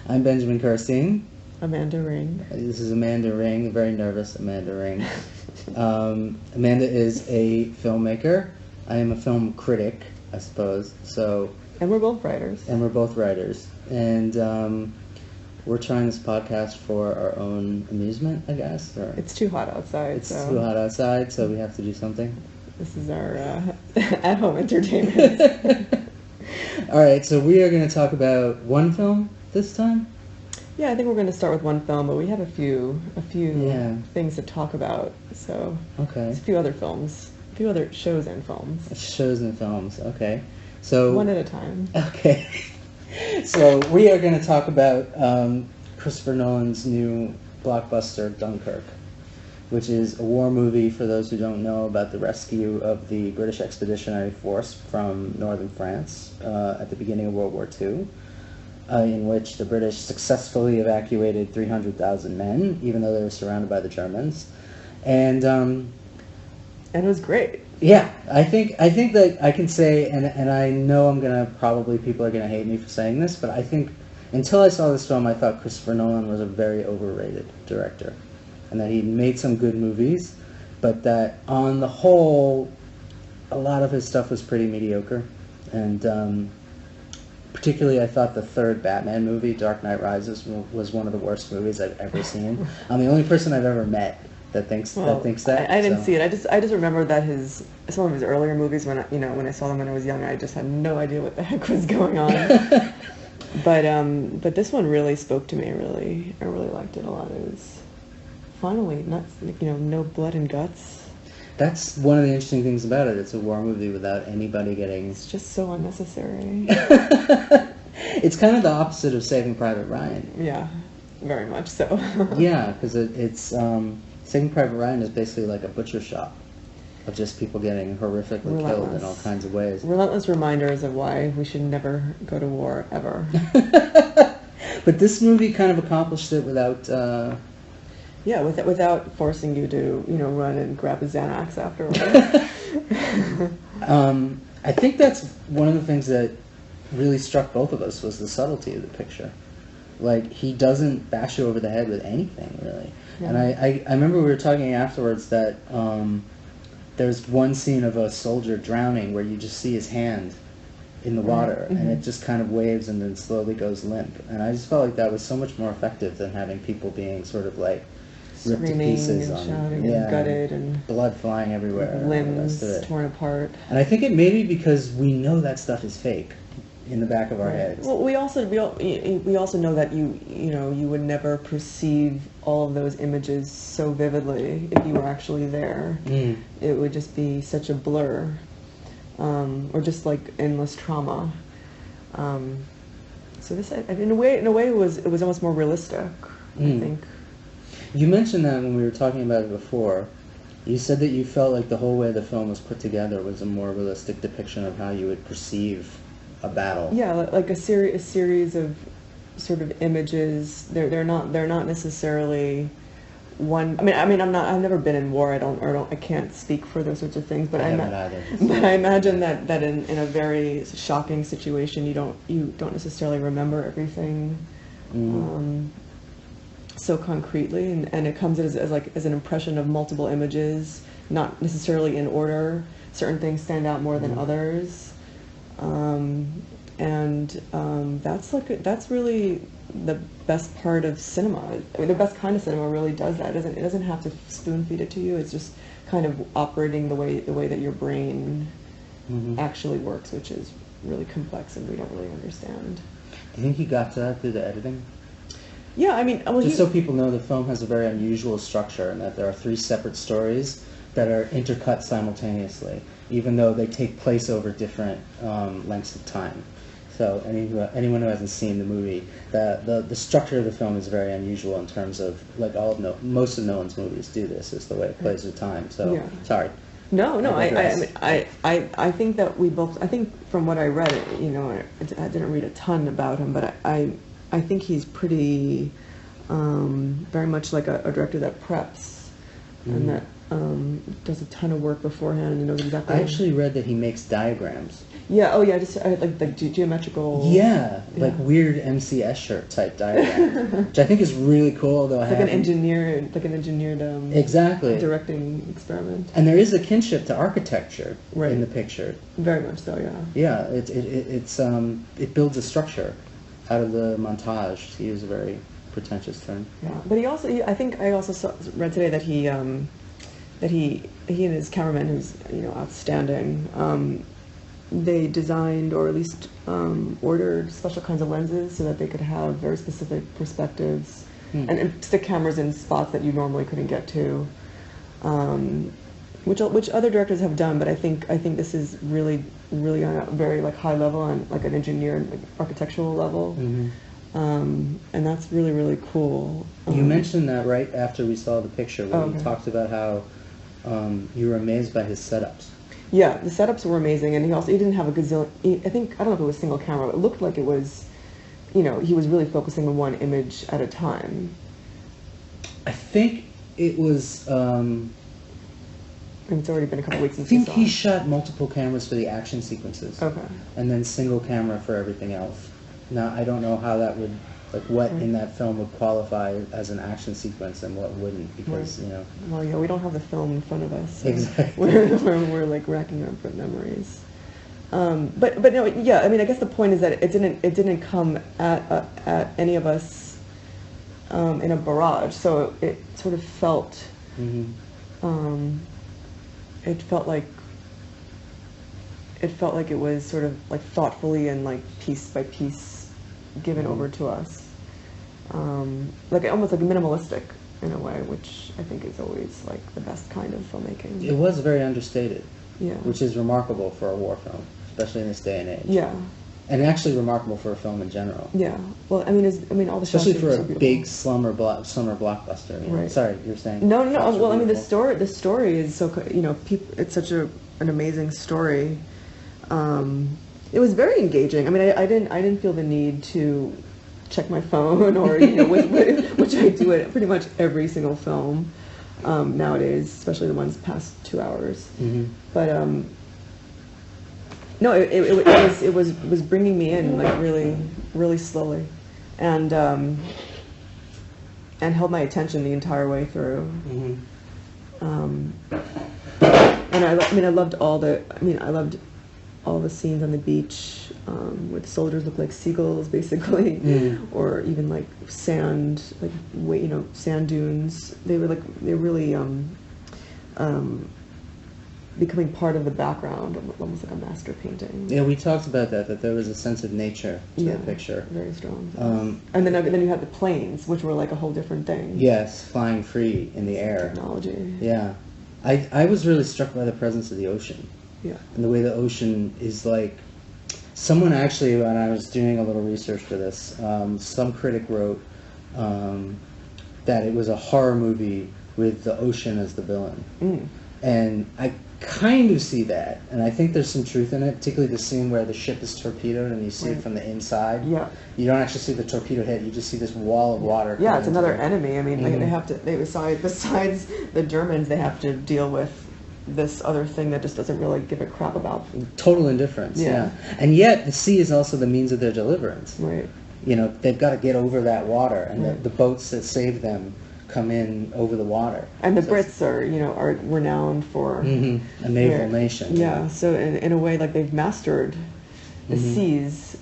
I'm Benjamin Kerstein. Amanda Ring. This is Amanda Ring, very nervous Amanda Ring. Amanda is a filmmaker. I am a film critic, I suppose. And we're both writers. And we're both writers. And we're trying this podcast for our own amusement, I guess. It's too hot outside. It's too hot outside, so we have to do something. This is our at-home entertainment. All right, so we are going to talk about one film this time. Yeah, I think we're going to start with one film, but we have a few things to talk about. So okay, it's a few other films, a few other shows and films. Shows and films. Okay, so one at a time. Okay, so we are going to talk about Christopher Nolan's new blockbuster Dunkirk, which is a war movie, for those who don't know, about the rescue of the British Expeditionary Force from northern France at the beginning of World War II, in which the British successfully evacuated 300,000 men, even though they were surrounded by the Germans. And it was great. Yeah, I think that I can say, and I know people are gonna hate me for saying this, but I think until I saw this film, I thought Christopher Nolan was a very overrated director, and that he made some good movies, but that on the whole, a lot of his stuff was pretty mediocre. And particularly, I thought the third Batman movie, Dark Knight Rises, was one of the worst movies I've ever seen. I'm the only person I've ever met that thinks that. I didn't see it. I just remember that some of his earlier movies, when I saw them when I was young, I just had no idea what the heck was going on. But this one really spoke to me. I really liked it a lot. It was finally not no blood and guts. That's one of the interesting things about it. It's a war movie without anybody getting... It's just so unnecessary. It's kind of the opposite of Saving Private Ryan. Yeah, very much so. Yeah, because it's Saving Private Ryan is basically like a butcher shop of just people getting horrifically killed in all kinds of ways. Relentless reminders of why we should never go to war, ever. But this movie kind of accomplished it without... Yeah, without forcing you to, run and grab a Xanax afterwards. I think that's one of the things that really struck both of us, was the subtlety of the picture. Like, he doesn't bash you over the head with anything, really. Yeah. And I remember we were talking afterwards that there's one scene of a soldier drowning where you just see his hand in the water, mm-hmm. and it just kind of waves and then slowly goes limp. And I just felt like that was so much more effective than having people being sort of like ripped to pieces, and shouting and gutted, and blood flying everywhere, limbs torn apart. And I think it may be because we know that stuff is fake in the back of our heads. Well, we also know that you would never perceive all of those images so vividly if you were actually there. Mm. It would just be such a blur, or just like endless trauma. So this, in a way, it was almost more realistic. I think. You mentioned that when we were talking about it before. You said that you felt like the whole way the film was put together was a more realistic depiction of how you would perceive a battle. Yeah, like a series of sort of images. They're not necessarily one. I've never been in war. I can't speak for those sorts of things. But I haven't either. But I imagine that in a very shocking situation, you don't necessarily remember everything. Mm. So concretely, and it comes as an impression of multiple images, not necessarily in order. Certain things stand out more than others, and that's really the best part of cinema. The best kind of cinema really does that. It doesn't have to spoon feed it to you. It's just kind of operating the way that your brain actually works, which is really complex and we don't really understand. Do you think he got to that through the editing? Yeah, just so people know, the film has a very unusual structure in that there are 3 separate stories that are intercut simultaneously, even though they take place over different lengths of time. So anyone who hasn't seen the movie, the structure of the film is very unusual in terms of, like most of Nolan's movies do this, is the way it plays with time. So yeah. Sorry. No. I think that we both. I think from what I read, I didn't read a ton about him, but I think he's pretty, very much like a director that preps, and that does a ton of work beforehand and knows exactly. I actually read that he makes diagrams. Yeah. Oh, yeah. Just like geometrical. Yeah, like weird MC Escher type diagrams, which I think is really cool. Although it's like an engineered exactly directing experiment. And there is a kinship to architecture in the picture. Very much so. Yeah. Yeah, it builds a structure out of the montage, to use a very pretentious term. Yeah, but I think I also read today that he and his cameraman, who's outstanding, they designed or at least ordered special kinds of lenses so that they could have very specific perspectives and stick cameras in spots that you normally couldn't get to, which other directors have done. But I think this is really on a very high level, on an engineer architectural level. And that's really cool. You mentioned that right after we saw the picture, where you talked about how you were amazed by his setups. Yeah, the setups were amazing, and he didn't have a gazillion. I don't know if it was single camera, but it looked like it was, he was really focusing on one image at a time. I think it was. And it's already been a couple weeks since I think he shot multiple cameras for the action sequences. Okay. And then single camera for everything else. Now, I don't know how that would, what in that film would qualify as an action sequence and what wouldn't, because, Well, yeah, we don't have the film in front of us. So exactly. We're racking up memories. But no, yeah, I mean, I guess the point is that it didn't come at any of us in a barrage. So it sort of felt, it felt like it was sort of thoughtfully and piece by piece given over to us, almost minimalistic in a way, which I think is always the best kind of filmmaking. It was very understated, yeah, which is remarkable for a war film, especially in this day and age. Yeah, and actually remarkable for a film in general. Yeah, well, all the especially shots for are a so big summer blockbuster. Right. Sorry, you were saying. No. Well, I mean, the story is so it's such an amazing story. It was very engaging. I mean, I didn't feel the need to check my phone or which I do at pretty much every single film nowadays, especially the ones past 2 hours. Mm-hmm. But no, it was bringing me in really slowly, and held my attention the entire way through. Mm-hmm. And I loved all the scenes on the beach where the soldiers look like seagulls, basically, or even sand, sand dunes. They were really becoming part of the background, almost like a master painting. Yeah, we talked about that there was a sense of nature to the picture. Very strong. And then you had the planes, which were a whole different thing. Yes, flying free in the air. Technology. Yeah. I was really struck by the presence of the ocean. Yeah. And the way the ocean is someone actually, when I was doing a little research for this, some critic wrote that it was a horror movie with the ocean as the villain. And I kind of see that, and I think there's some truth in it, particularly the scene where the ship is torpedoed and you see it from the inside. Yeah. You don't actually see the torpedo hit, you just see this wall of water. Yeah, it's another enemy. I mean, besides the Germans, they have to deal with this other thing that just doesn't really give a crap about. Total indifference, yeah. And yet, the sea is also the means of their deliverance. Right. They've got to get over that water, and the boats that save them come in over the water. And the Brits are renowned for a naval nation. Yeah, so in a way, they've mastered the seas.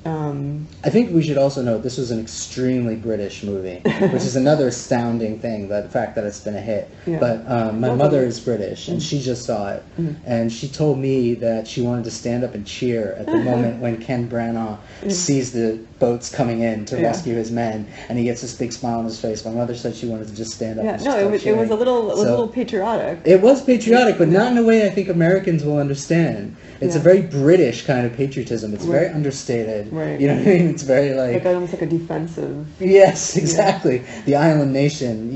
I think we should also note this was an extremely British movie, which is another astounding thing, the fact that it's been a hit. Yeah. But my mother is British, and she just saw it, and she told me that she wanted to stand up and cheer at the moment when Ken Branagh sees the boats coming in to rescue his men, and he gets this big smile on his face. My mother said she wanted to just stand up. And it was a little patriotic. It was patriotic, but not in a way I think Americans will understand. It's a very British kind of patriotism. It's very understated. Right. You know what I mean? It's very almost like a defensive. Yes, exactly. Yeah. The island nation,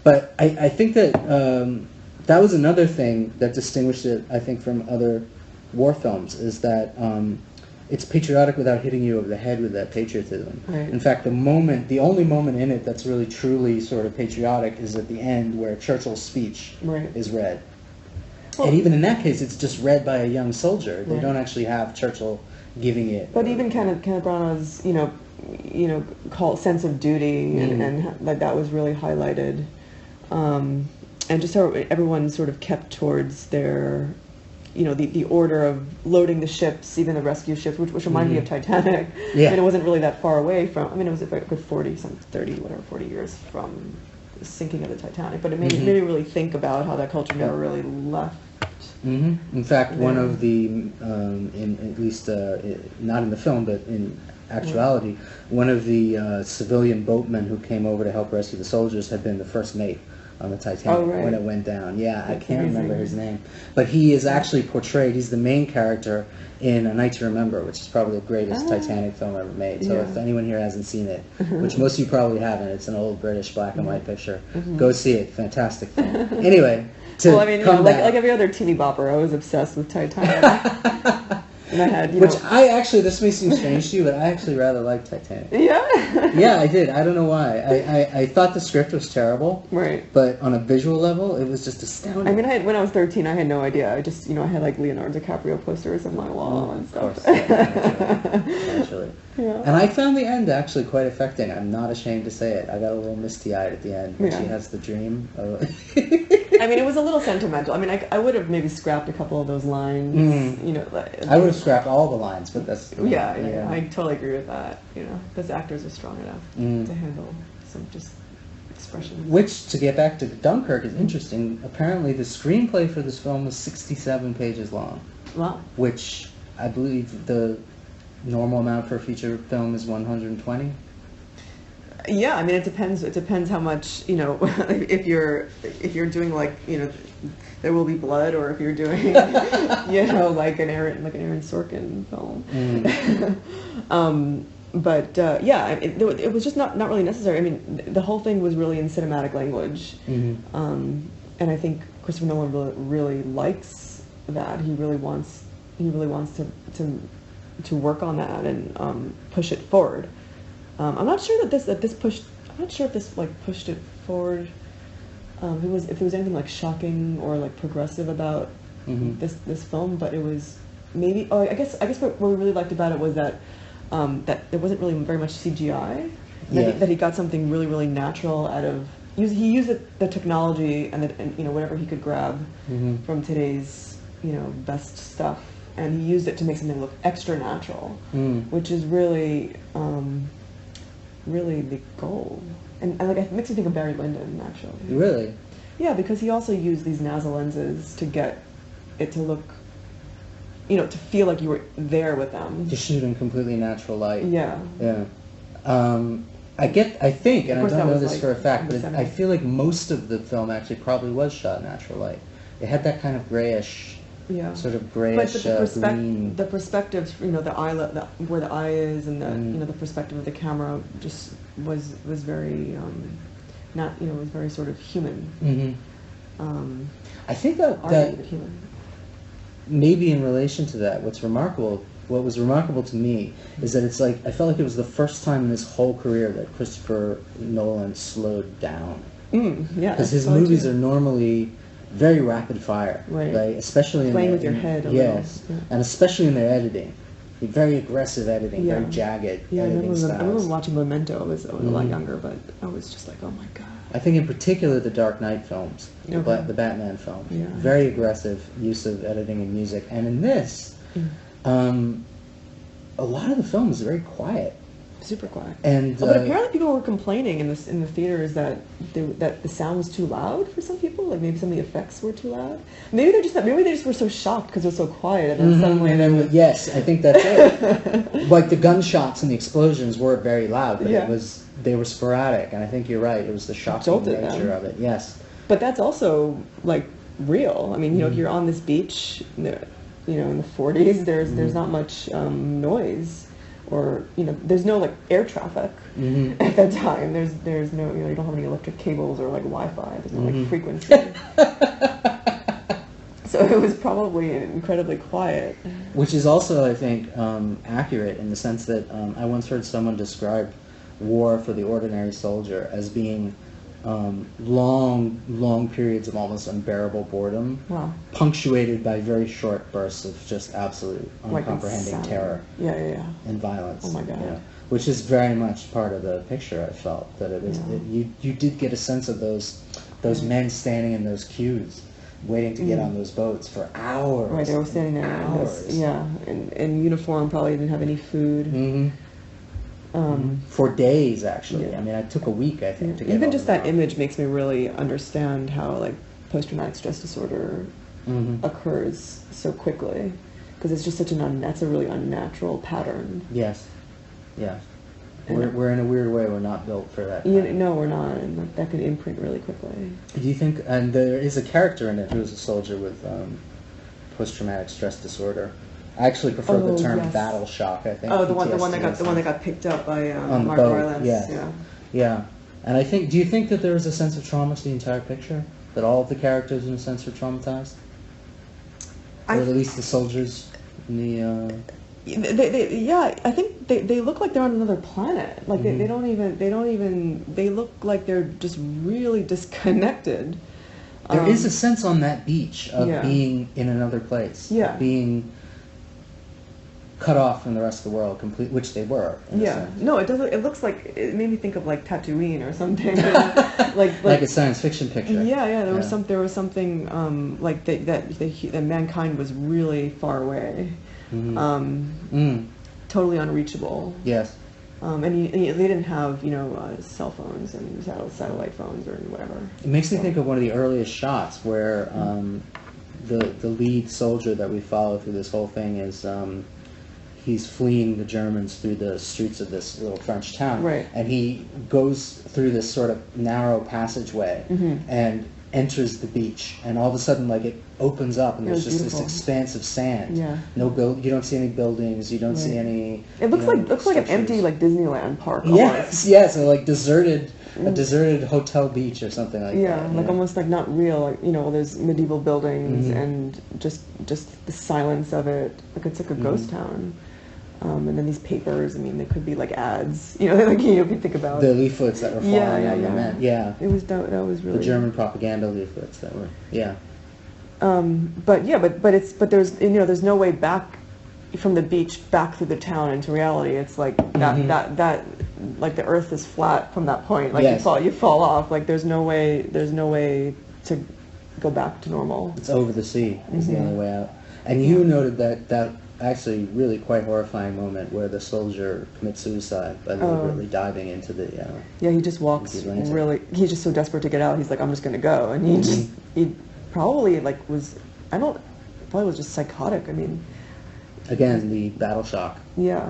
But I think that that was another thing that distinguished it, I think, from other war films, is that it's patriotic without hitting you over the head with that patriotism. Right. In fact, the only moment in it that's really truly sort of patriotic is at the end where Churchill's speech is read. Well, and even in that case, it's just read by a young soldier. They don't actually have Churchill giving it. But even Kenneth Branagh's, sense of duty and that was really highlighted, and just how everyone sort of kept towards their, the order of loading the ships, even the rescue ships, which reminded me of Titanic. Yeah. I mean, it wasn't really that far away from. I mean, it was a good 40 years from the sinking of the Titanic. But it made me really think about how that culture never really left. In fact, one of the, in at least not in the film, but in actuality, one of the civilian boatmen who came over to help rescue the soldiers had been the first mate on the Titanic when it went down. Yeah, I can't remember his name, but he is actually portrayed. He's the main character in A Night to Remember, which is probably the greatest Titanic film ever made. So if anyone here hasn't seen it, which most of you probably haven't, it's an old British black and white picture. Go see it. Fantastic film. Anyway. Well, I mean, like every other teeny bopper, I was obsessed with Titanic. And I had, this may seem strange to you, but I actually rather liked Titanic. Yeah? Yeah, I did. I don't know why. I thought the script was terrible. Right. But on a visual level, it was just astounding. I mean, when I was 13, I had no idea. I just, I had like Leonardo DiCaprio posters on my wall and stuff. Of course. Naturally. Yeah. And I found the end actually quite affecting. I'm not ashamed to say it. I got a little misty-eyed at the end when she has the dream. I mean, it was a little sentimental. I mean, I would have maybe scrapped a couple of those lines. I would have scrapped all the lines, but that's... Yeah, I totally agree with that. Those actors are strong enough to handle some just expressions. Which, to get back to Dunkirk, is interesting. Apparently, the screenplay for this film was 67 pages long. Wow. Which I believe the normal amount for a feature film is 120. Yeah, I mean, it depends. It depends how much, if you're doing like, There Will Be Blood, or if you're doing, like an Aaron Sorkin film. It was just not really necessary. I mean, the whole thing was really in cinematic language, and I think Christopher Nolan really likes that. He really wants to work on that and push it forward. I'm not sure that this pushed. I'm not sure if this pushed it forward. If there was anything shocking or progressive about this film, but it was maybe. Oh, I guess what we really liked about it was that there wasn't really very much CGI. That he got something really natural out of. He used the technology and whatever he could grab from today's best stuff, and he used it to make something look extra natural, which is really the goal. And it makes me think of Barry Lyndon, actually. Really? Yeah, because he also used these NASA lenses to get it to look, to feel like you were there with them. To shoot in completely natural light. Yeah. Yeah. I think, and I don't know this for a fact, but I feel like most of the film actually probably was shot in natural light. It had that kind of grayish, sort of grayish green. The perspective, the eye, where the eye is, and the perspective of the camera just was very was very sort of human. I think that maybe in relation to that, what was remarkable to me is that it's I felt like it was the first time in his whole career that Christopher Nolan slowed down. Yeah, because his movies are normally very rapid fire, right? Especially playing with your head. And especially in their editing, very aggressive editing, very jagged. Yeah, editing styles. I remember watching Memento. I was a lot younger, but I was just like, oh my god. I think in particular the Dark Knight films, the Batman films, very aggressive use of editing and music, and in this, a lot of the film is very quiet. Super quiet. And but apparently people were complaining in the theaters that the sound was too loud for some people. Maybe some of the effects were too loud. Maybe they just were so shocked because it was so quiet, and then suddenly they were. Yes, I think that's it. The gunshots and the explosions were very loud, but they were sporadic, and I think you're right. It was the shocking nature of it. Yes. But that's also real. I mean, if you're on this beach, in the 40s, there's not much noise. Or there's no air traffic at that time. There's no you don't have any electric cables or Wi-Fi. There's no frequency. So it was probably incredibly quiet. Which is also, I think, accurate in the sense that I once heard someone describe war for the ordinary soldier as being long periods of almost unbearable boredom, Wow. punctuated by very short bursts of just absolute Like uncomprehending insanity. terror Yeah. and violence. Oh my God. you know, which is very much part of the picture. I felt that it was Yeah. you did get a sense of those men standing in those queues, waiting to get on those boats for hours. Right, they were standing there hours. in uniform, probably didn't have any food. Mm-hmm. For days, actually. Yeah. I mean, I took a week, I think, to get Even all just the that image makes me really understand how like post-traumatic stress disorder occurs so quickly, because it's just such that's a really unnatural pattern. Yes. Yes. And- We're in a weird way, we're not built for that. No, we're not, and that can imprint really quickly. Do you think, and there is a character in it who's a soldier with post-traumatic stress disorder. I actually prefer the term yes. battle shock, I think. Oh, the one that PTSD got picked up by on the Mark boat, Rylance. yeah. Yeah. And I think, do you think that there is a sense of trauma to the entire picture? That all of the characters, in a sense, are traumatized? Or at least the soldiers in the... I think they look like they're on another planet. Like they look like they're just really disconnected. There is a sense on that beach of Yeah. being in another place. Yeah. Of being cut off from the rest of the world, which they were. in a Yeah. sense. No, it doesn't. It looks like, it made me think of like Tatooine or something. Like a science fiction picture. Yeah. There was something like that mankind was really far away, totally unreachable. Yes. And they didn't have cell phones and satellite phones or whatever. It makes me think of one of the earliest shots where the lead soldier that we follow through this whole thing is he's fleeing the Germans through the streets of this little French town, Right. and he goes through this sort of narrow passageway and enters the beach, and all of a sudden, like, it opens up and there's just beautiful. this expanse of sand. Yeah. You don't see any buildings, you don't see Right. any. It looks like an structures. empty like Disneyland park. Yes, a deserted hotel beach or something like that. Yeah, like almost like not real. Like there's medieval buildings and just the silence of it. Like it's like a ghost town. And then these papers. I mean, they could be like ads. Like you can think about the leaflets that were falling on the yeah. men. Yeah. It was that was really The German propaganda leaflets that were But there's there's no way back from the beach back through the town into reality. It's like that like the earth is flat from that point. Like Yes. you fall off. Like there's no way to go back to normal. It's over the sea is the only way out. And you noted that actually really quite horrifying moment where the soldier commits suicide by deliberately diving into the He just walks Atlantic. really. He's just so desperate to get out. He's like, I'm just gonna go, and he probably probably was just psychotic. I mean, again, the battle shock. yeah.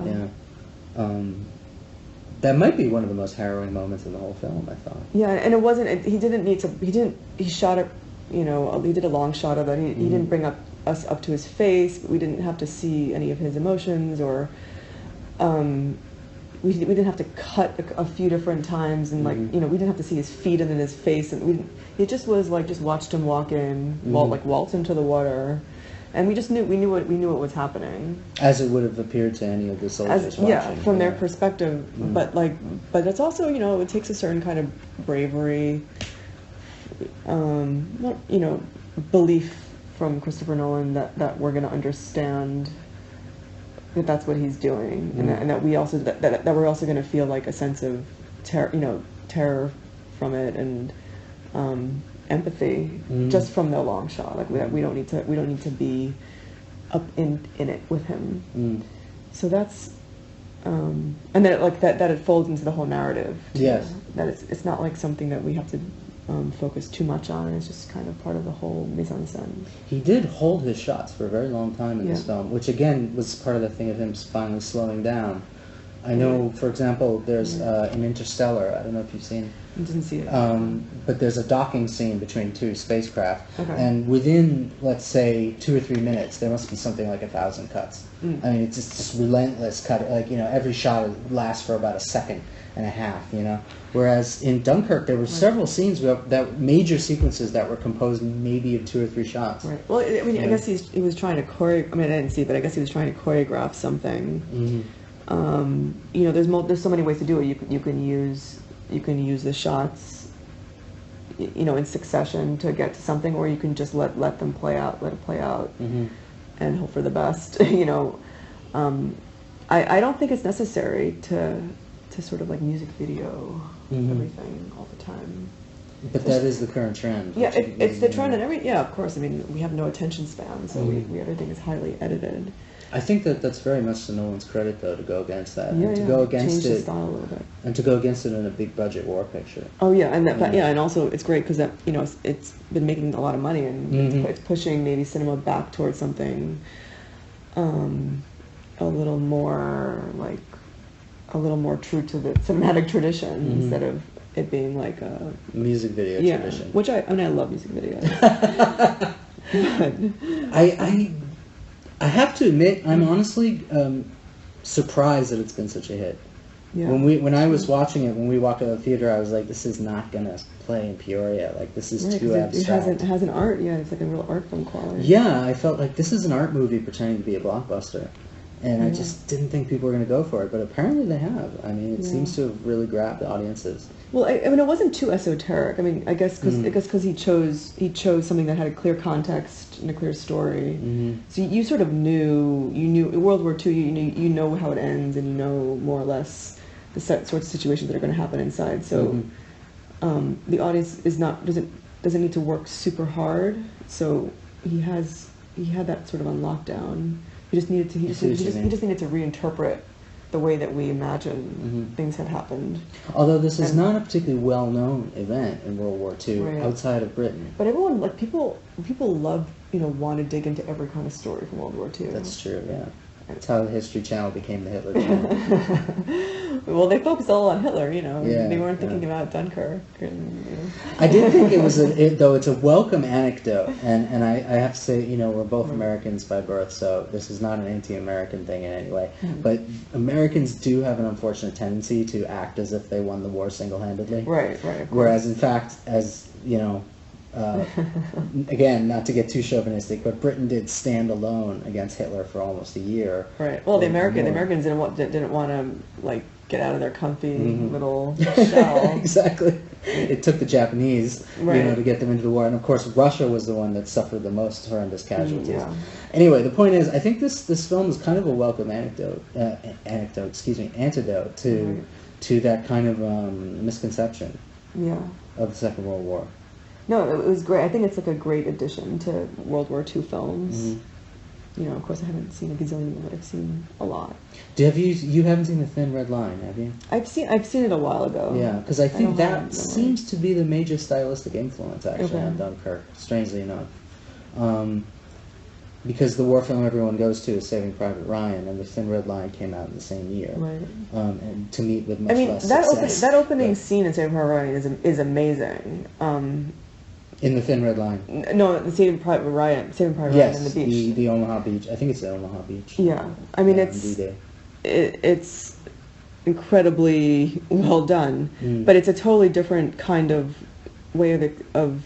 That might be one of the most harrowing moments in the whole film, I thought. Yeah, and it wasn't. He didn't need to. He shot it. He did a long shot of it. He didn't bring us up to his face. We didn't have to see any of his emotions, or we didn't have to cut a few different times, and we didn't have to see his feet and then his face, and it just was like just watched him walk in, waltz into the water, and we knew what was happening. As it would have appeared to any of the soldiers watching. From their perspective, but it's also it takes a certain kind of bravery, belief from Christopher Nolan that we're going to understand that that's what he's doing, and that we also that we're also going to feel like a sense of terror from it, and empathy just from the long shot. Like we don't need to be up in it with him. So that's and then that it folds into the whole narrative too. Yes. That it's not like something that we have to focus too much on. It's just kind of part of the whole mise en scène. He did hold his shots for a very long time in this film, which again was part of the thing of him finally slowing down I know, for example, there's in Interstellar, I don't know if you've seen, I didn't see it. but there's a docking scene between two spacecraft, Okay. and within, let's say, 2 or 3 minutes, there must be something like 1,000 cuts. I mean, it's just this relentless cut. Like, you know, every shot lasts for about a second and a half. You know, whereas in Dunkirk, there were several scenes that major sequences that were composed maybe of 2 or 3 shots. Right. Well, I mean, I guess he was trying to I mean, I didn't see, but I guess he was trying to choreograph something. You know, there's so many ways to do it. You can use the shots, you know, in succession to get to something, or you can just let them play out, and hope for the best. You know, I don't think it's necessary to sort of like music video everything all the time. But that is the current trend. Yeah, it's the trend, and yeah, of course. I mean, we have no attention span, so everything is highly edited. I think that's very much to Nolan's credit, though, to go against that, Yeah, and to go against change the style a little bit, and to go against it in a big budget war picture. Oh yeah, and and also it's great because that, you know, it's been making a lot of money, and it's pushing maybe cinema back towards something a little more true to the cinematic tradition instead of it being like a music video tradition. Which I love music videos. But I have to admit, I'm honestly surprised that it's been such a hit. Yeah. When I was watching it, when we walked out of the theater, I was like, this is not gonna play in Peoria. Like, this is too abstract. It has an art. Yeah, it's like a real art film quality. Yeah, I felt like this is an art movie pretending to be a blockbuster. And I just didn't think people were going to go for it, but apparently they have. I mean, it seems to have really grabbed audiences. Well, I mean, it wasn't too esoteric. I mean, I guess because he chose something that had a clear context and a clear story. So you sort of knew in World War II. You know how it ends, and you know more or less the sorts of situations that are going to happen inside. So the audience doesn't need to work super hard. So he had that sort of on lockdown. He just needed to reinterpret the way that we imagine things had happened. Although this is not a particularly well-known event in World War II outside of Britain. But everyone, like people love, want to dig into every kind of story from World War II. That's true, yeah. That's how the History Channel became the Hitler Channel. Well, they focused all on Hitler, Yeah, they weren't thinking about Dunkirk. And, I did think it was though it's a welcome anecdote, and I have to say, we're both Americans by birth, so this is not an anti-American thing in any way. But Americans do have an unfortunate tendency to act as if they won the war single-handedly. Right. Whereas, in fact, as again, not to get too chauvinistic, but Britain did stand alone against Hitler for almost a year. Right. Well, the Americans didn't want to get out of their comfy little shell. Exactly. It took the Japanese, to get them into the war, and of course Russia was the one that suffered the most horrendous casualties. Yeah. Anyway, the point is, I think this film is kind of a welcome antidote to that kind of misconception. Yeah. Of the Second World War. No, it was great. I think it's like a great addition to World War II films. Of course, I haven't seen a gazillion of them, but I've seen a lot. You haven't seen The Thin Red Line, have you? I've seen it a while ago. Yeah, because I think that seems to be the major stylistic influence, actually, on Dunkirk, strangely enough. Because the war film everyone goes to is Saving Private Ryan, and The Thin Red Line came out in the same year. Right. And to meet with much less success. That opening scene in Saving Private Ryan is amazing. In The Thin Red Line? No, the Saving Private Ryan on the beach. the Omaha Beach. I think it's the Omaha Beach. Yeah. I mean, it's incredibly well done, but it's a totally different kind of way of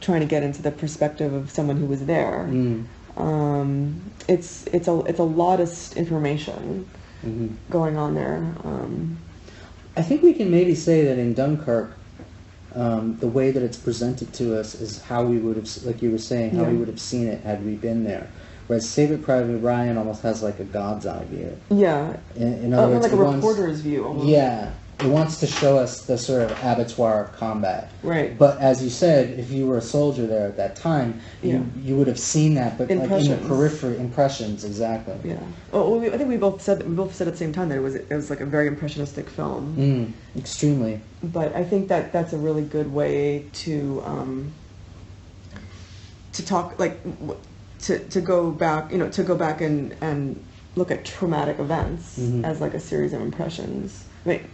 trying to get into the perspective of someone who was there. It's a lot of information going on there. I think we can maybe say that in Dunkirk, the way that it's presented to us is how we would have, like you were saying, how we would have seen it had we been there. Whereas Saving Private Ryan almost has like a God's eye view. Yeah. In other words, like a reporter's view almost. Yeah. It wants to show us the sort of abattoir of combat. Right. But as you said, if you were a soldier there at that time, you would have seen that, but like in the periphery, impressions, exactly. Yeah. Well, I think we both said at the same time that it was like a very impressionistic film. Extremely. But I think that's a really good way to talk, like to go back, and look at traumatic events as like a series of impressions. I mean,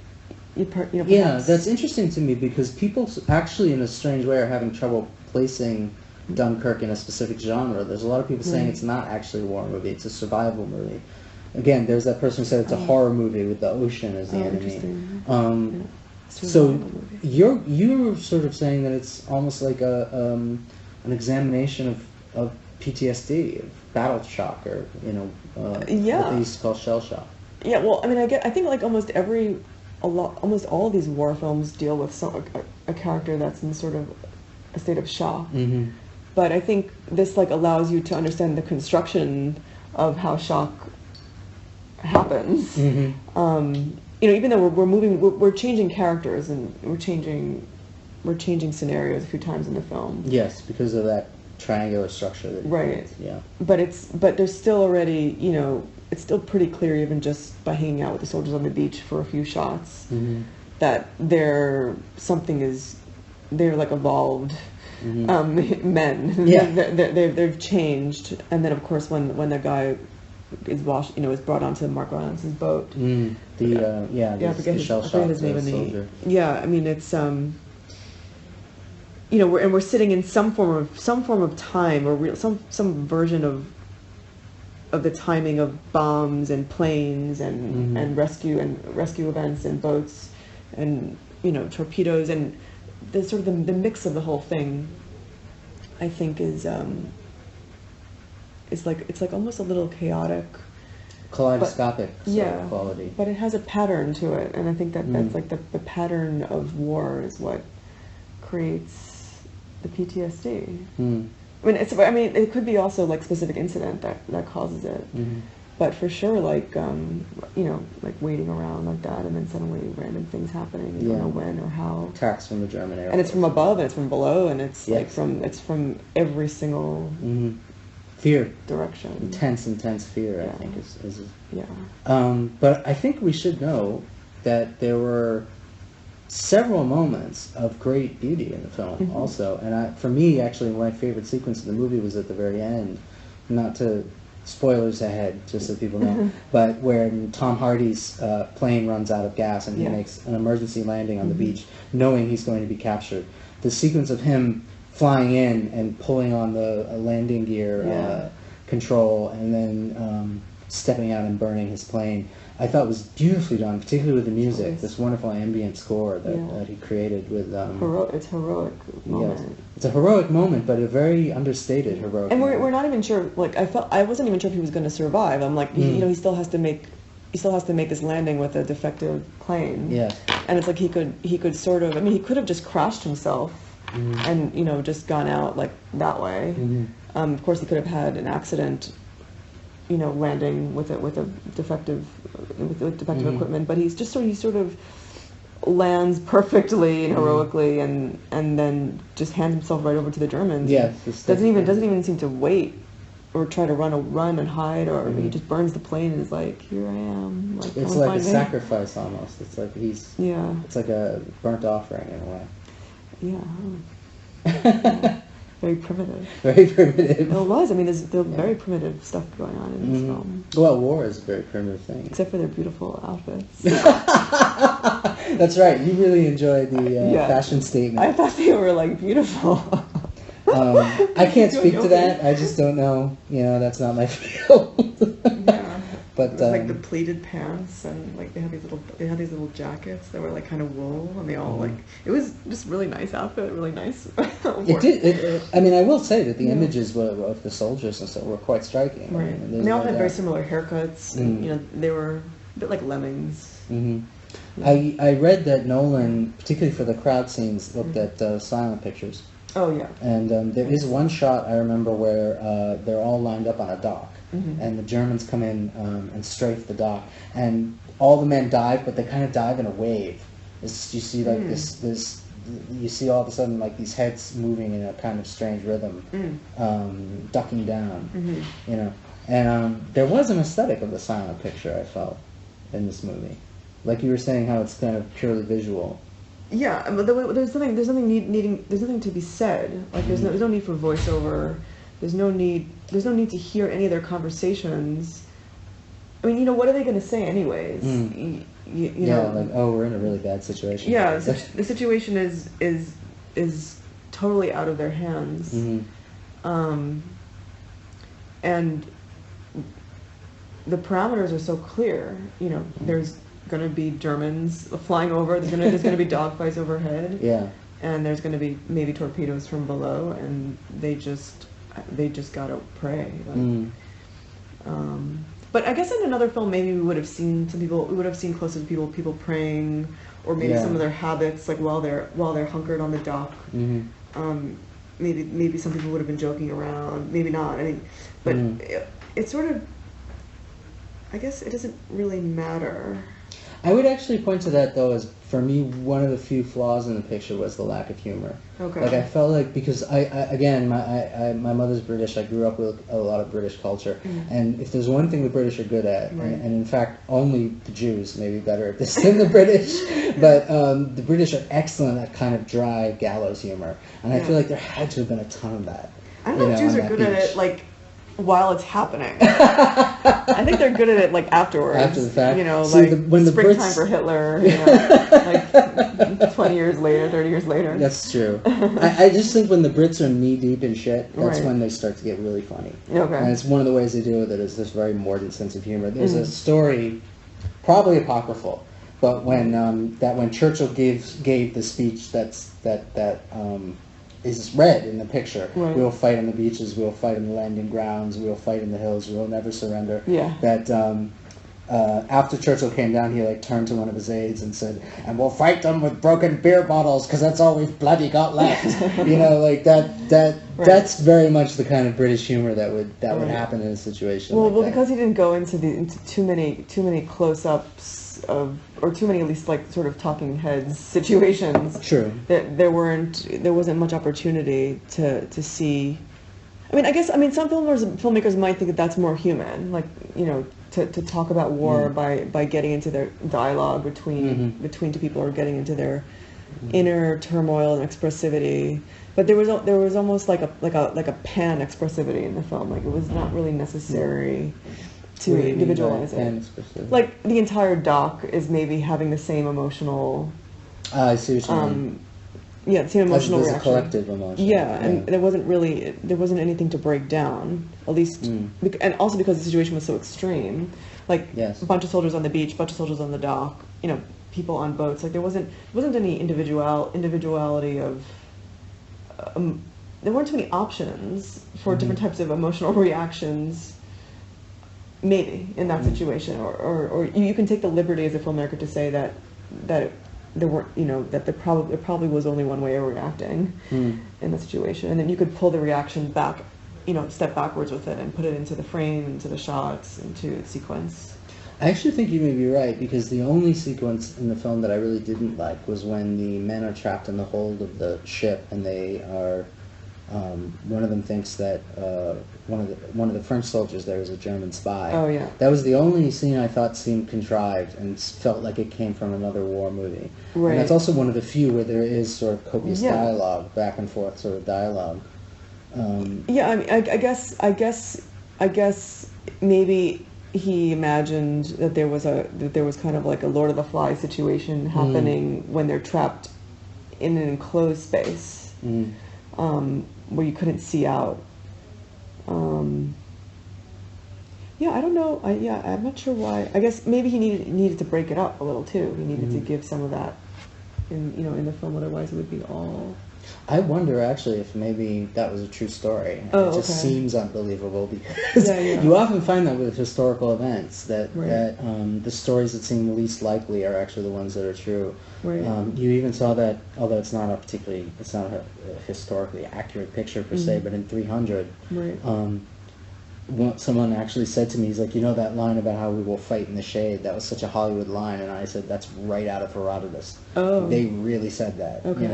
yeah, that's interesting to me because people actually, in a strange way, are having trouble placing Dunkirk in a specific genre. There's a lot of people saying it's not actually a war movie; it's a survival movie. Again, there's that person who said it's a horror movie with the ocean as the enemy. So you're sort of saying that it's almost like an examination of PTSD, of battle shock, or what they used to call shell shock. Yeah, well, I mean, I think like almost all of these war films deal with a character that's in sort of a state of shock. But I think this like allows you to understand the construction of how shock happens. Even though we're changing characters and we're changing scenarios a few times in the film. Yes, because of that triangular structure that creates. Yeah. But there's still already, it's still pretty clear even just by hanging out with the soldiers on the beach for a few shots that they're like evolved men. Yeah. They've changed. And then of course when the guy is brought onto Mark Rylance's boat. I forget his name in the yeah. I mean, it's we're sitting in some form of time or some version of the timing of bombs and planes and rescue events and boats and torpedoes, and the sort of the mix of the whole thing, I think, is it's like almost a little chaotic, kaleidoscopic sort of quality. But it has a pattern to it, and I think that's like the pattern of war is what creates the PTSD. I mean, it could be also like specific incident that causes it, but for sure, like like waiting around like that, and then suddenly random things happening. You don't know when or how. Attacks from the German air. And it's from above, and it's from below, and it's like from every single fear direction. Intense fear. I think is but I think we should know that there were several moments of great beauty in the film also, and for me actually my favorite sequence of the movie was at the very end. Not to spoilers ahead, just so people know, but when Tom Hardy's plane runs out of gas and he makes an emergency landing on the beach knowing he's going to be captured. The sequence of him flying in and pulling on the landing gear control and then stepping out and burning his plane, I thought was beautifully done, particularly with the music, this wonderful ambient score that he created with... it's heroic moment. Yes. It's a heroic moment, but a very understated heroic and moment. We're not even sure, like, I wasn't even sure if he was going to survive. I'm like, he still has to make this landing with a defective plane. Yeah. And it's like he could sort of, I mean, he could have just crashed himself and, just gone out like that way. Of course, he could have had an accident, landing with a defective equipment, but he sort of lands perfectly and heroically, and then just hands himself right over to the Germans. Yeah, doesn't even seem to wait or try to run and hide, or he just burns the plane and is like, here I am. Like, it's like a sacrifice almost. It's like it's like a burnt offering in a way. Yeah. Very primitive. Very primitive. Well, it was. I mean, there's very primitive stuff going on in this film. Well, war is a very primitive thing. Except for their beautiful outfits. That's right. You really enjoyed the fashion statement. I thought they were, like, beautiful. I can't speak to that. I just don't know. That's not my field. Yeah. But it was like the pleated pants, and like they had these little jackets that were like kind of wool, and they all like, it was just really nice outfit, really nice. It did. I mean, I will say that the images of the soldiers and stuff were quite striking. Right. I mean, they all had very similar haircuts, and they were a bit like lemmings. Yeah. I read that Nolan, particularly for the crowd scenes, looked at silent pictures. Oh yeah. And there is one shot I remember where they're all lined up on a dock. And the Germans come in and strafe the dock, and all the men dive, but they kind of dive in a wave. You see like this. You see all of a sudden like these heads moving in a kind of strange rhythm, ducking down. And there was an aesthetic of the silent picture I felt in this movie, like you were saying how it's kind of purely visual. Yeah, but there's nothing to be said. Like there's no need for voiceover. There's no need to hear any of their conversations I mean, what are they going to say anyways? You know, like, oh, we're in a really bad situation. Yeah, the situation is totally out of their hands. And the parameters are so clear. There's going to be Germans flying over. There's going to be dogfights overhead. Yeah. And there's going to be maybe torpedoes from below, and they just gotta pray. But I guess in another film, maybe we would have seen closer to people praying, or maybe some of their habits, like while they're hunkered on the dock. Maybe some people would have been joking around, maybe not. I mean, but it's sort of, I guess it doesn't really matter. I would actually point to that, though, as, for me, one of the few flaws in the picture was the lack of humor. Okay. Like, I felt like, because my mother's British, I grew up with a lot of British culture, and if there's one thing the British are good at, and in fact, only the Jews may be better at this than the British, but the British are excellent at kind of dry gallows humor, and I feel like there had to have been a ton of that. I don't know if Jews are good at it, like, while it's happening. I think they're good at it, like, afterwards. After the fact. When the Springtime for Hitler, like 20 years later, 30 years later. That's true. I just think when the Brits are knee-deep in shit, that's when they start to get really funny. Okay. And it's one of the ways they deal with it is this very mordant sense of humor. There's a story, probably apocryphal, but when Churchill gave the speech that is read in the picture. Right. We'll fight on the beaches, we'll fight on the landing grounds, we'll fight in the hills, we'll never surrender. Yeah. That after Churchill came down, he turned to one of his aides and said, "And we'll fight them with broken beer bottles, because that's all we've bloody got left." That's very much the kind of British humor that would happen in a situation. Well, because he didn't go into too many close-ups or too many, at least, like, sort of talking heads situations. True. There wasn't much opportunity to see. I guess some filmmakers might think that that's more human, like, to talk about war by getting into their dialogue between two people, or getting into their inner turmoil and expressivity. But there was almost like a pan expressivity in the film. Like, it was not really necessary to individualize it. Like, the entire doc is maybe having the same emotional. I see what you mean. Yeah, the same emotional reaction. There's a collective emotion. Yeah, and there wasn't anything to break down. At least, and also because the situation was so extreme. Like, a bunch of soldiers on the beach, a bunch of soldiers on the dock. People on boats. Like, there wasn't any individuality of. There weren't too many options for different types of emotional reactions. Maybe in that situation, or you can take the liberty as a filmmaker to say that there weren't, that there probably was only one way of reacting in the situation, and then you could pull the reaction back, step backwards with it and put it into the frame, into the shots, into the sequence. I actually think you may be right, because the only sequence in the film that I really didn't like was when the men are trapped in the hold of the ship, and they are. One of them thinks that one of the French soldiers there is a German spy. Oh, yeah. That was the only scene I thought seemed contrived and felt like it came from another war movie. Right. And that's also one of the few where there is sort of copious dialogue, back and forth sort of dialogue. I guess maybe he imagined that there was kind of like a Lord of the Flies situation happening when they're trapped in an enclosed space. Where you couldn't see out. I don't know. I'm not sure why. I guess maybe he needed to break it up a little too. He needed to give some of that in the film. Otherwise, it would be all. I wonder actually if maybe that was a true story. It just seems unbelievable, because you often find that with historical events that the stories that seem the least likely are actually the ones that are true. Right. You even saw that, although it's not a historically accurate picture per se, but in 300, someone actually said to me, he's like, that line about how we will fight in the shade, that was such a Hollywood line, and I said, that's right out of Herodotus. Oh. They really said that, okay.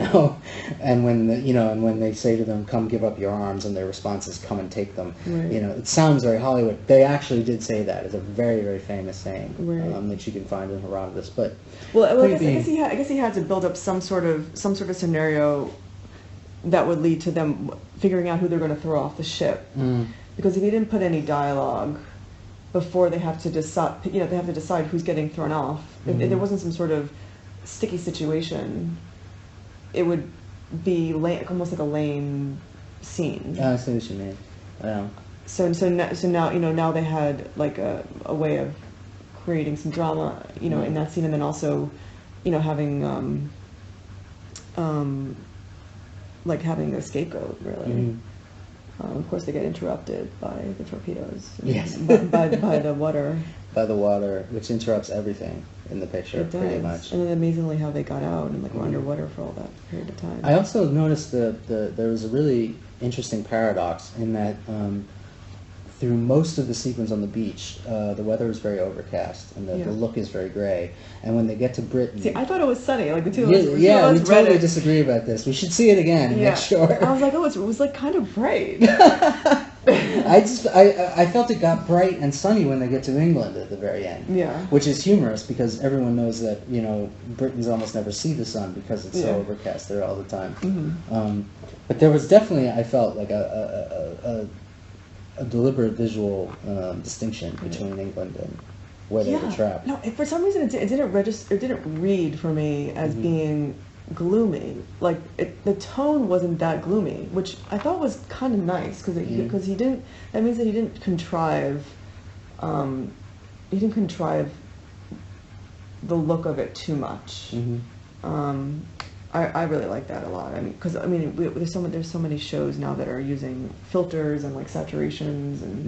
And when they say to them, come give up your arms, and their response is, come and take them, it sounds very Hollywood. They actually did say that. It's a very, very famous saying that you can find in Herodotus. But I guess he had to build up some sort of scenario that would lead to them figuring out who they're going to throw off the ship. Because if he didn't put any dialogue, before they have to decide, they have to decide who's getting thrown off. If there wasn't some sort of sticky situation, it would be almost like a lame scene. I see what you mean. Yeah. So now now they had like a way of creating some drama in that scene, and then also having like having a scapegoat, really. Of course, they get interrupted by the torpedoes. Yes. by the water. By the water, which interrupts everything in the picture, It does. pretty much. And then amazingly how they got out and were underwater for all that period of time. I also noticed there was a really interesting paradox in that through most of the sequence on the beach, the weather is very overcast and the look is very gray. And when they get to Britain, see, I thought it was sunny. Like the two we of us totally disagree about this. We should see it again and make sure. I was like, it was like kind of bright. I felt it got bright and sunny when they get to England at the very end. Yeah. Which is humorous because everyone knows that Britons almost never see the sun because it's so overcast there all the time. But there was definitely, I felt like a deliberate visual distinction between England and where they were trapped. No, for some reason it didn't register. It didn't read for me as being gloomy. Like the tone wasn't that gloomy, which I thought was kind of nice because he didn't. That means that he didn't contrive. He didn't contrive the look of it too much. I really like that a lot. I mean, because there's so many shows now that are using filters and like saturations and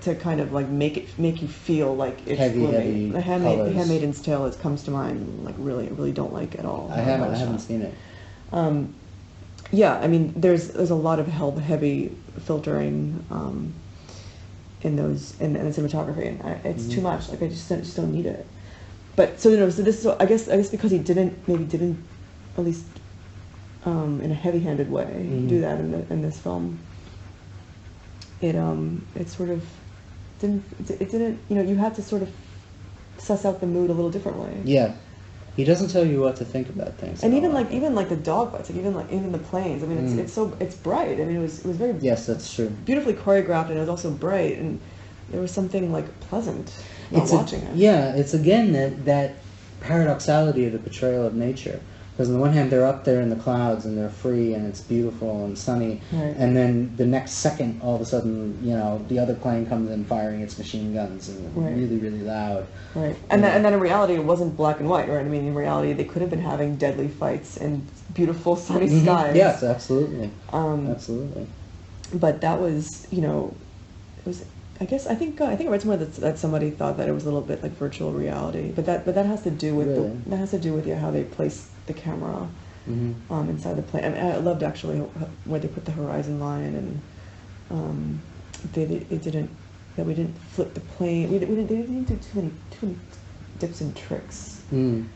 to kind of like make you feel like it's gloomy. The Handmaid's Tale comes to mind. Like really don't like at all. I haven't seen it. Yeah, I mean, there's a lot of heavy filtering in the cinematography, and it's too much. Like I just don't need it. But so this is I guess because he didn't at least in a heavy-handed way do that in this film. It sort of didn't you had to sort of suss out the mood a little differently. Yeah, he doesn't tell you what to think about things. And even like the dog fights, like even the planes. I mean, it's bright. I mean, it was very that's true. Beautifully choreographed, and it was also bright, and there was something like pleasant about watching it. Yeah, it's again that paradoxality of the portrayal of nature. Because on the one hand, they're up there in the clouds and they're free and it's beautiful and sunny, and then the next second, all of a sudden, the other plane comes in firing its machine guns and really, really loud. Right. And then in reality, it wasn't black and white, right? I mean, in reality, they could have been having deadly fights in beautiful sunny skies. Yes, absolutely. Absolutely. But that was, it was. I think I read somewhere that somebody thought that it was a little bit like virtual reality, but that has to do with how they place the camera inside the plane. I mean, I loved actually where they put the horizon line, and we didn't flip the plane. They didn't do too many dips and tricks. And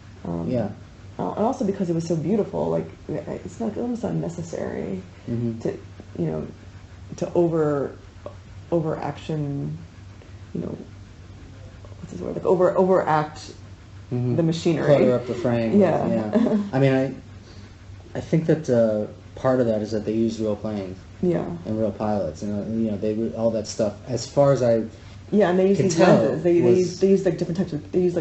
also because it was so beautiful, like it's almost unnecessary to over action, what's his word? Like overact the machinery. Clutter up the frame. Yeah. I mean, I think that part of that is that they used real planes. Yeah. And real pilots, they all that stuff. As far as I and they use these lenses. They use like different types of. They use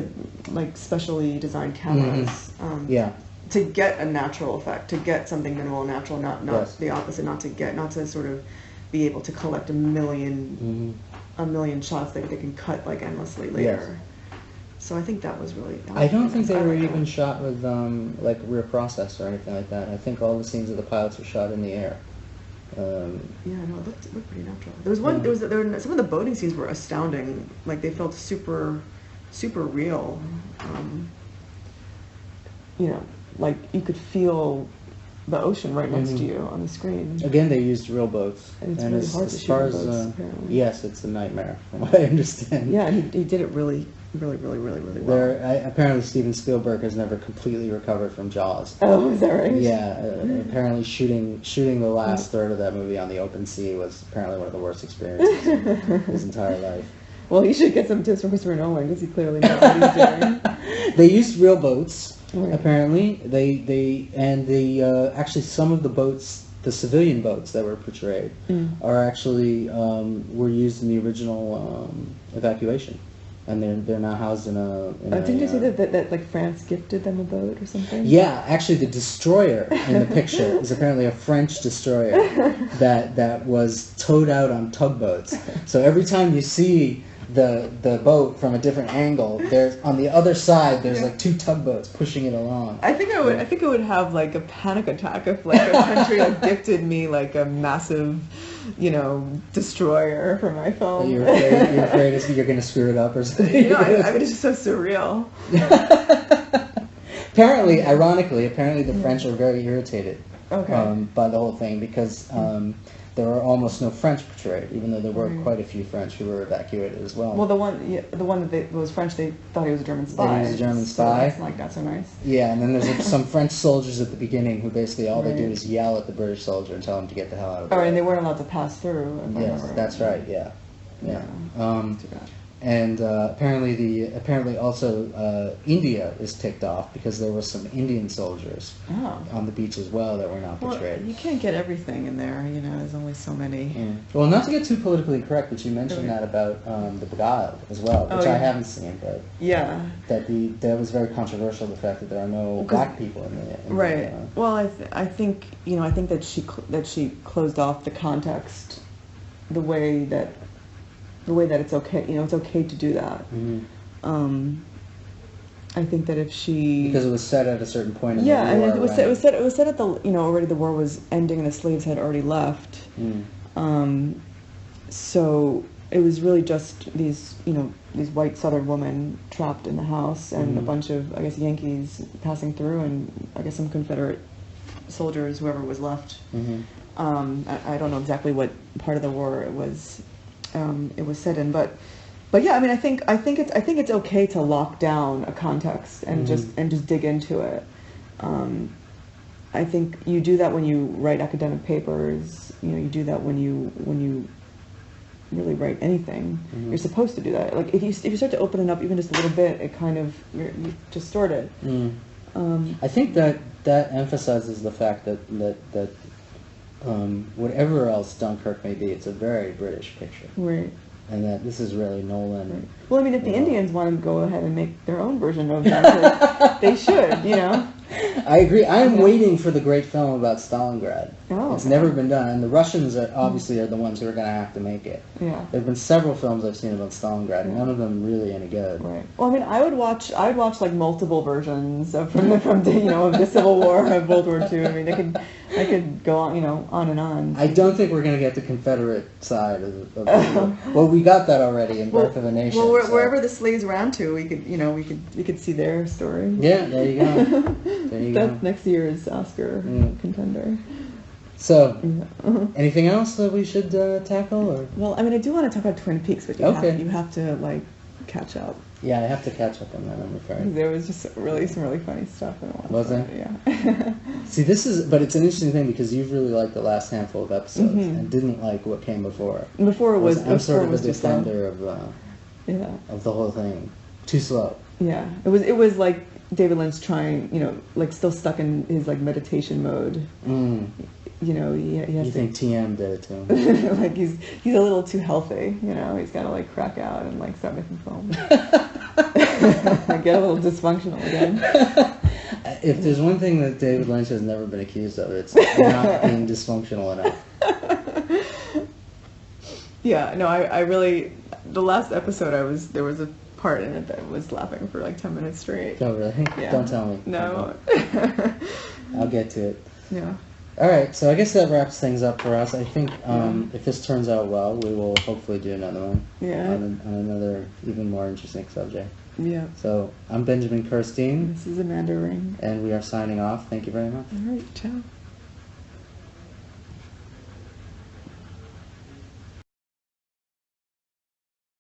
like specially designed cameras. To get a natural effect, to get something minimal and natural, not the opposite, not to sort of be able to collect a million shots that they can cut like endlessly later. So I think that was really. I don't think they were even shot with like rear process or anything like that. I think all the scenes of the pilots were shot in the air. No, it looked pretty natural. There were some of the boating scenes were astounding. Like they felt super real. Like you could feel the ocean right next to you on the screen. Again, they used real boats. And it's really hard to shoot boats, apparently. Yes, it's a nightmare, from what I understand. Yeah, and he did it really well. Apparently Steven Spielberg has never completely recovered from Jaws. Oh, is that right? Yeah, apparently shooting the last third of that movie on the open sea was apparently one of the worst experiences of his entire life. Well, he should get some tips from Christopher Nolan, because he clearly knows what he's doing. They used real boats. Apparently, they actually some of the boats the civilian boats that were portrayed are actually were used in the original evacuation, and they're now housed in a. Didn't you say that like France gifted them a boat or something? Yeah, actually, the destroyer in the picture is apparently a French destroyer that was towed out on tugboats. So every time you see the boat from a different angle, there's on the other side there's like two tugboats pushing it along. I think I would have like a panic attack if like a country like gifted me like a massive, destroyer for my film. You're afraid you're going to screw it up or something. I mean, it's just so surreal. Ironically, the French were very irritated by the whole thing because there were almost no French portrayed, even though there were quite a few French who were evacuated as well. Well, the one that was French, they thought he was a German spy. He was a German spy. So that's not so nice. Yeah, and then there's some French soldiers at the beginning who basically all they do is yell at the British soldier and tell him to get the hell out of the way. And they weren't allowed to pass through. Yes, that's right. Yeah. Too bad. And apparently also India is ticked off because there were some Indian soldiers on the beach as well that were not portrayed. Well, you can't get everything in there, there's only so many. Well, not to get too politically correct, but you mentioned that about The Beguiled as well, which I haven't seen, but that was very controversial, the fact that there are no black people in the Well, I think that she closed off the context the way that it's okay, it's okay to do that. I think that if she because it was set at a certain point in the war. And it was set at the already the war was ending and the slaves had already left. So it was really just these white Southern women trapped in the house and a bunch of Yankees passing through and some Confederate soldiers, whoever was left. I don't know exactly what part of the war it was set in, but yeah, I mean, I think it's okay to lock down a context and just dig into it. I think you do that when you write academic papers. You do that when you really write anything. You're supposed to do that. Like if you start to open it up even just a little bit, it kind of you distort it. I think that emphasizes the fact that whatever else Dunkirk may be, it's a very British picture. Right. And that this is really Nolan. Right. Well, I mean, if the Indians want to go ahead and make their own version of Dunkirk, they should, I agree. I'm waiting for the great film about Stalingrad. It's never been done, and the Russians obviously are the ones who are going to have to make it. Yeah. There have been several films I've seen about Stalingrad, none of them really any good. Right. Well, I mean, I would watch like multiple versions from the Civil War, of World War II. I mean, I could go on, on and on. I don't think we're going to get the Confederate side of the war. Well, we got that already in Birth of a Nation. Well, wherever the slaves ran to, we could see their story. Yeah, there you go. That's next year's Oscar contender. So, anything else that we should tackle? Or? Well, I mean, I do want to talk about Twin Peaks, but you have to catch up. Yeah, I have to catch up on that, I'm afraid. There was just some really funny stuff in it. Was there? Yeah. See, but it's an interesting thing because you've really liked the last handful of episodes and didn't like what came before. I'm sort of a defender of the whole thing. Too slow. Yeah, it was like David Lynch trying, still stuck in his meditation mode. He has you think TM did it to him? Like he's a little too healthy. He's got to crack out and start making film. Get a little dysfunctional again. If there's one thing that David Lynch has never been accused of, it's not being dysfunctional enough. Yeah, no, I really, the last episode there was a part in it that was laughing for 10 minutes straight. Oh, really? Yeah. Don't tell me. No. I'll get to it. Yeah. All right, so I guess that wraps things up for us. I think if this turns out well, we will hopefully do another one on another even more interesting subject. Yeah. So I'm Benjamin Kerstein. This is Amanda Ring. And we are signing off. Thank you very much. All right, ciao.